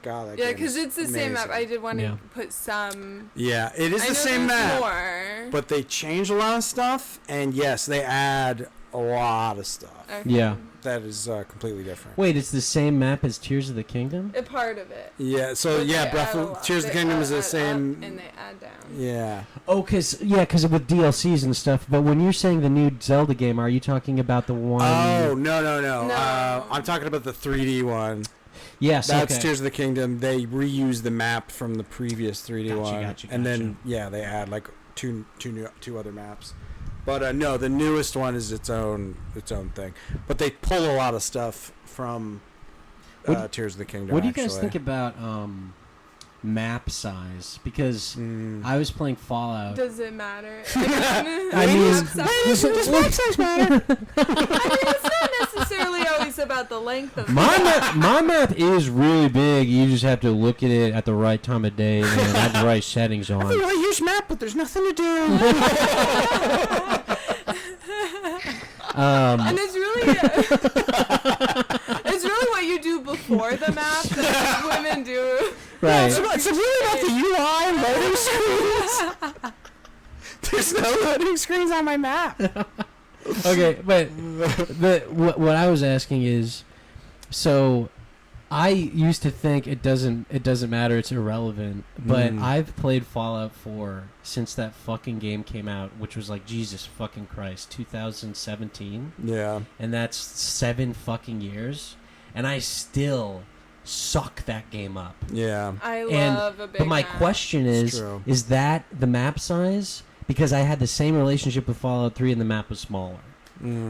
God, that Yeah, game because is it's the same map. amazing. I did want to Yeah. put some. Yeah, it is I the know same there's map. more. But they change a lot of stuff, and yes, they add a lot of stuff. Okay. Yeah. That is completely different. Wait, it's the same map as Tears of the Kingdom? A part of it. Yeah, so But yeah, they Breath add a of lot. Tears of the They Kingdom is add the up same. and they add down. Yeah. Oh, because with DLCs and stuff. But when you're saying the new Zelda game, are you talking about the one? Oh no! No. I'm talking about the 3D one. Yes, That's okay. Tears of the Kingdom. They reuse the map from the previous 3D one, Gotcha. and then they add two other maps. But no, the newest one is its own thing. But they pull a lot of stuff from Tears of the Kingdom. What do you guys actually. think about map size? Because I was playing Fallout. Does it matter? I mean, does map size matter? I mean, it's not necessarily always about the length of my map is really big. You just have to look at it at the right time of day and have the right settings on. I have a really huge map, but there's nothing to do. And it's really what you do before the map that women do. Right. It's really about the UI loading screens. There's no loading screens on my map. Okay, but what I was asking is, so I used to think it doesn't matter, it's irrelevant, but I've played Fallout 4 since that fucking game came out, which was like, Jesus fucking Christ, 2017. Yeah. And that's 7 fucking years, and I still suck that game up. Yeah. I love a big But my map. question is that the map size? Because I had the same relationship with Fallout 3 and the map was smaller.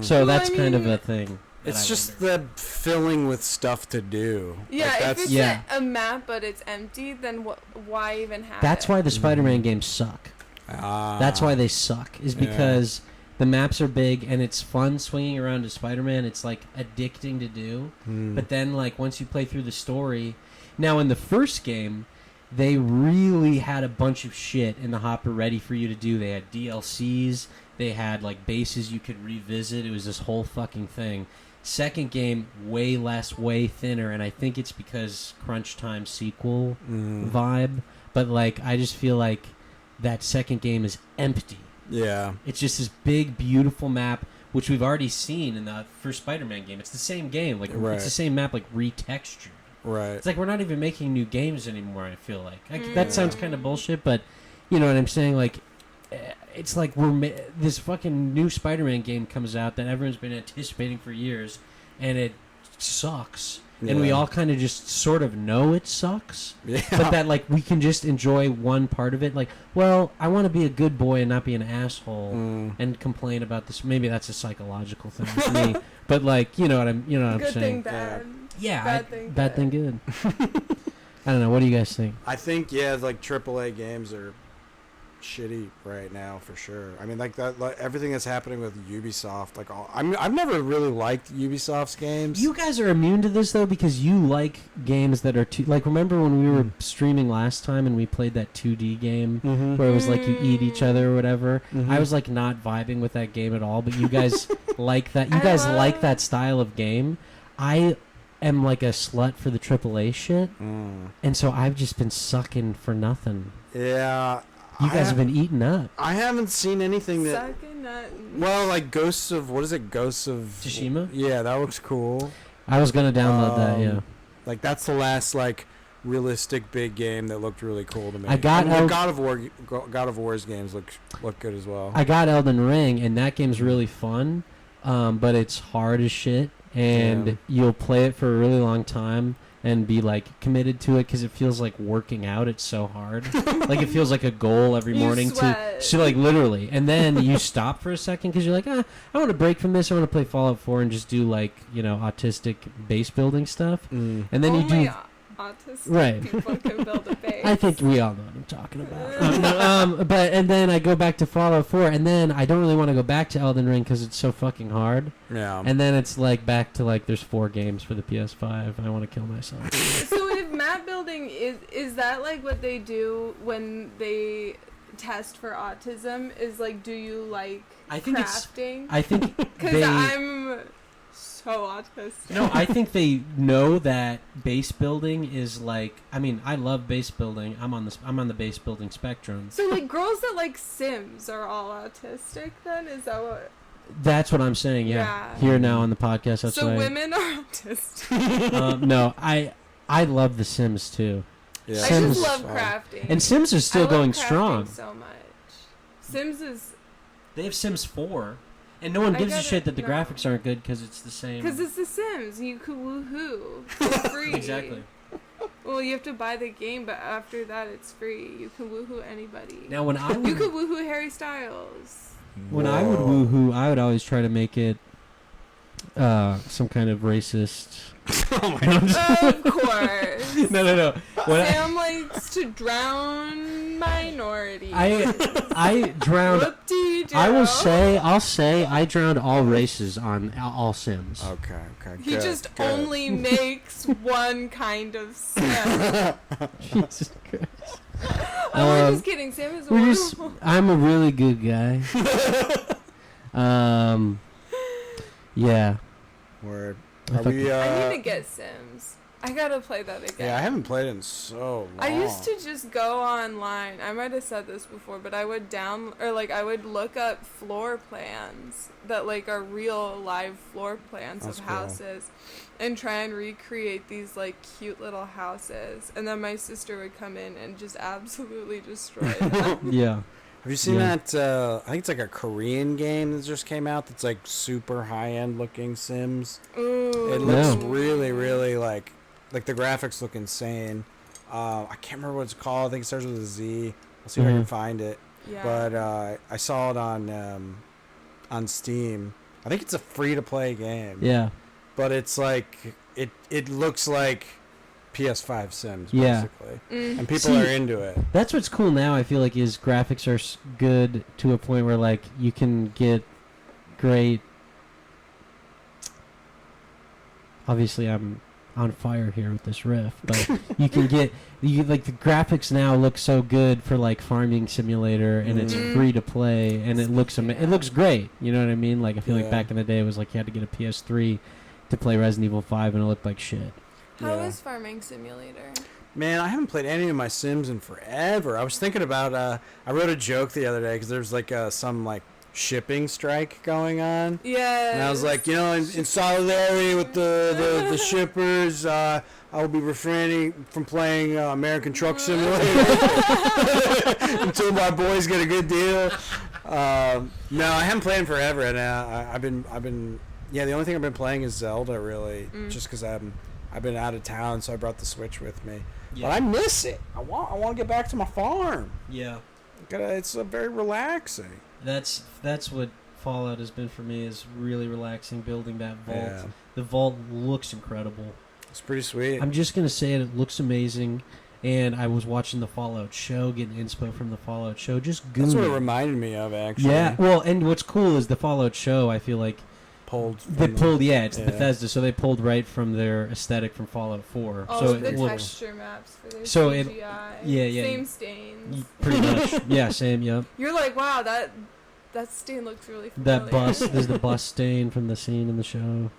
So that's kind of a thing. It's just the filling with stuff to do. Yeah, like if it's a map but it's empty, then why even have That's it? why the Spider-Man games suck. That's why they suck, is because the maps are big and it's fun swinging around to Spider-Man. It's like addicting to do. But then like once you play through the story... Now in the first game, they really had a bunch of shit in the hopper ready for you to do. They had DLCs. They had like bases you could revisit. It was this whole fucking thing. Second game, way less, way thinner, and I think it's because Crunch Time sequel vibe. But like, I just feel like that second game is empty. Yeah. It's just this big, beautiful map, which we've already seen in the first Spider-Man game. It's the same game. Like it's the same map, like retextured. Right. It's like we're not even making new games anymore, I feel like. That sounds kind of bullshit, but you know what I'm saying? Like, it's like this fucking new Spider-Man game comes out that everyone's been anticipating for years, and it sucks. And we all kind of just sort of know it sucks. Yeah. But that, like, we can just enjoy one part of it. Like, well, I want to be a good boy and not be an asshole and complain about this. Maybe that's a psychological thing for me. But, like, you know what I'm saying? Good thing, bad. Yeah. Bad thing, good. I don't know. What do you guys think? I think, like, AAA games are shitty right now for sure. I mean, like that, like, everything that's happening with Ubisoft, like I've never really liked Ubisoft's games. You guys are immune to this though, because you like games that are too, like, remember when we were streaming last time and we played that 2D game where it was like you eat each other or whatever? I was like not vibing with that game at all, but you guys like that. You guys like that style of game. I am like a slut for the AAA shit, and so I've just been sucking for nothing. Yeah. You guys have been eaten up. I haven't seen anything that... Sucking nothing. Well, like Ghosts of... What is it? Ghosts of... Tsushima? Yeah, that looks cool. I was going to download that, yeah. Like, that's the last, like, realistic big game that looked really cool to me. I got... God of War's games look good as well. I got Elden Ring, and that game's really fun, but it's hard as shit, and you'll play it for a really long time and be like committed to it because it feels like working out. It's so hard. Like it feels like a goal every morning to like literally. And then you stop for a second because you're like, I want to break from this. I want to play Fallout 4 and just do like, you know, autistic base building stuff. And then you do autistic people can build a base. I think we all know what I'm talking about. But and then I go back to Fallout 4, and then I don't really want to go back to Elden Ring because it's so fucking hard. Yeah. And then it's like back to like there's 4 games for the PS5. I want to kill myself. So if map building is that like what they do when they test for autism? Is like, do you like crafting? I think because I'm so autistic. No, I think they know that base building is like. I mean, I love base building. I'm on the base building spectrum. So like girls that like Sims are all autistic. Then is that what? That's what I'm saying. Yeah. Here now on the podcast. That's so women are autistic. No, I love the Sims too. Yeah. Sims, I just love crafting. And Sims is still going strong. So much. Sims is. They have Sims 4. And no one gives a shit that the graphics aren't good because it's the same. Because it's The Sims. You could woohoo for free. Exactly. Well, you have to buy the game, but after that, it's free. You can woohoo anybody. Now, when you could woohoo Harry Styles. When I would woohoo, I would always try to make it some kind of racist. Oh my God. Of course. No. Sam likes to drown minorities. I drowned. Whoop-dee-doo. I'll say I drowned all races on all Sims. Okay. He good, just good. only makes one kind of Sim. Jesus Christ. We're just kidding. Sam is horrible. I'm a really good guy. Yeah. Word. I Are we, I need to get Sims. I gotta play that again. Yeah, I haven't played it in so long. I used to just go online. I might have said this before, but I would I would look up floor plans that like are real live floor plans That's of cool. houses, and try and recreate these like cute little houses. And then my sister would come in and just absolutely destroy them. Yeah. Have you seen that? I think it's like a Korean game that just came out that's like super high-end looking Sims. Ooh. It looks really, really like the graphics look insane. I can't remember what it's called. I think it starts with a Z. I'll see if I can find it. Yeah. But I saw it on Steam. I think it's a free-to-play game. Yeah. But it's like it looks like PS5 Sims Yeah. basically, and people are into it. That's what's cool now. I feel like is graphics are good to a point where like you can get great. Obviously, I'm on fire here with this riff, but you can get like the graphics now look so good for like farming simulator, and it's free to play, and it looks it looks great. You know what I mean? Like I feel like back in the day it was like you had to get a PS3 to play Resident Evil 5, and it looked like shit. How is Farming Simulator? Man, I haven't played any of my Sims in forever. I was thinking about I wrote a joke the other day because there's like some like shipping strike going on. Yeah. And I was like, in solidarity with the shippers, I will be refraining from playing American Truck Simulator until my boys get a good deal. No, I haven't played in forever, and I've been the only thing I've been playing is Zelda, really, just because I've been out of town, so I brought the Switch with me. Yeah. But I miss it. I want to get back to my farm. Yeah. It's very relaxing. That's what Fallout has been for me, is really relaxing, building that vault. Yeah. The vault looks incredible. It's pretty sweet. I'm just going to say it looks amazing. And I was watching the Fallout show, getting inspo from the Fallout show, just gooning. That's what it reminded me of, actually. Yeah, well, and what's cool is the Fallout show, I feel like, it's Bethesda, so they pulled right from their aesthetic from Fallout 4. All so of the it looks, texture maps for their CGI. Yeah. Same stains. Pretty much. Yeah, same, yep. You're like, wow, that stain looks really familiar. There's the bus stain from the scene in the show.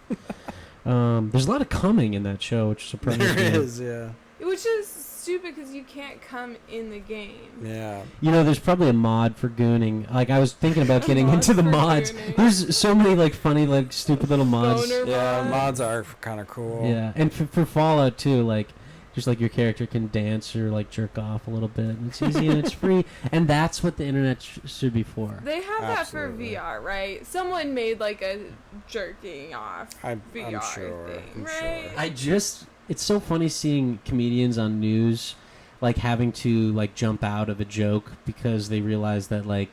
There's a lot of coming in that show, which surprises me. There is, yeah. Which is stupid because you can't come in the game. Yeah. There's probably a mod for gooning. Like, I was thinking about getting into the mods. Gooning. There's so many, like, funny, like, stupid little mods. Mods are kind of cool. Yeah, and for Fallout, too, like, just, like, your character can dance or, like, jerk off a little bit. And it's easy and it's free. And that's what the internet should be for. They have that for VR, right? Someone made, like, a jerking off VR thing, right? Sure. It's so funny seeing comedians on news, like, having to, like, jump out of a joke because they realize that, like,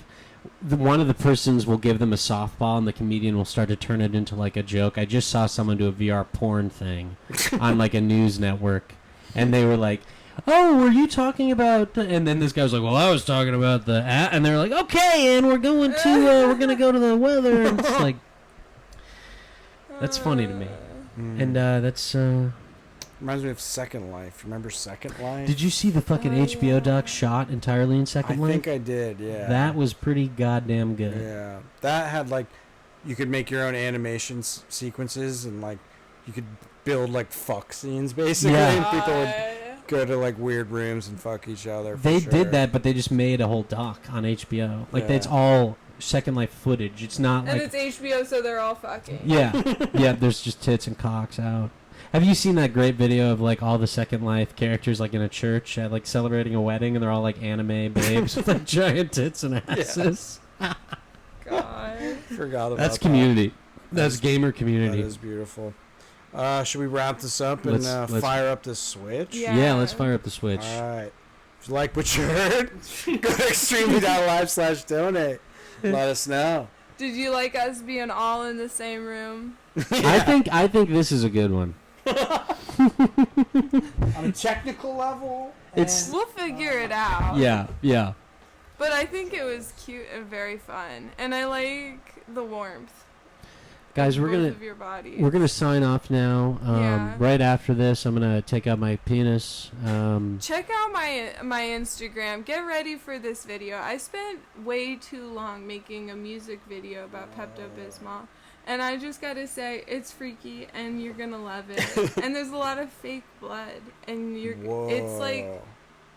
one of the persons will give them a softball and the comedian will start to turn it into, like, a joke. I just saw someone do a VR porn thing on, like, a news network, and they were like, oh, were you talking about... And then this guy was like, well, I was talking about the... And they're like, okay, and we're going to go to the weather. And it's like... That's funny to me. And that's... Reminds me of Second Life. Remember Second Life? Did you see the fucking HBO doc shot entirely in Second Life? I think I did, yeah. That was pretty goddamn good. Yeah. That had, like, you could make your own animation sequences, and, like, you could build, like, fuck scenes, basically. Yeah. And people would go to, like, weird rooms and fuck each other. They did that, but they just made a whole doc on HBO. Like, it's all Second Life footage. It's not and like... And it's HBO, so they're all fucking. Yeah. Yeah, there's just tits and cocks out. Have you seen that great video of, like, all the Second Life characters, like, in a church at, like, celebrating a wedding, and they're all, like, anime babes with, like, giant tits and asses? Yeah. God. Forgot about That's community. That's gamer community. That is beautiful. Should we wrap this up and let's fire up the Switch? Yeah, let's fire up the Switch. All right. If you like what you heard, go to extremely.live/donate. Let us know. Did you like us being all in the same room? I think this is a good one. On a technical level, we'll figure it out. Yeah. But I think it was cute and very fun, and I like the warmth. Guys, of we're both of your bodies. gonna sign off now. Yeah. Right after this, I'm gonna take out my penis. Check out my Instagram. Get ready for this video. I spent way too long making a music video about Pepto-Bismol, and I just gotta say it's freaky, and you're gonna love it. And there's a lot of fake blood, and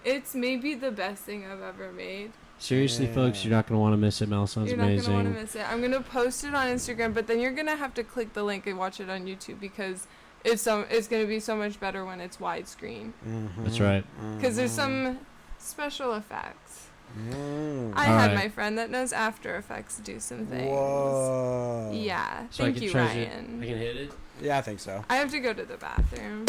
it's maybe the best thing I've ever made. Seriously, folks, you're not going to want to miss it. Mel sounds amazing. You're not going to want to miss it. I'm going to post it on Instagram, but then you're going to have to click the link and watch it on YouTube because it's going to be so much better when it's widescreen. Mm-hmm. That's right. Because there's some special effects. I had my friend that knows After Effects do some things. Whoa. Yeah. So Thank you, Ryan. I can hit it? Yeah, I think so. I have to go to the bathroom.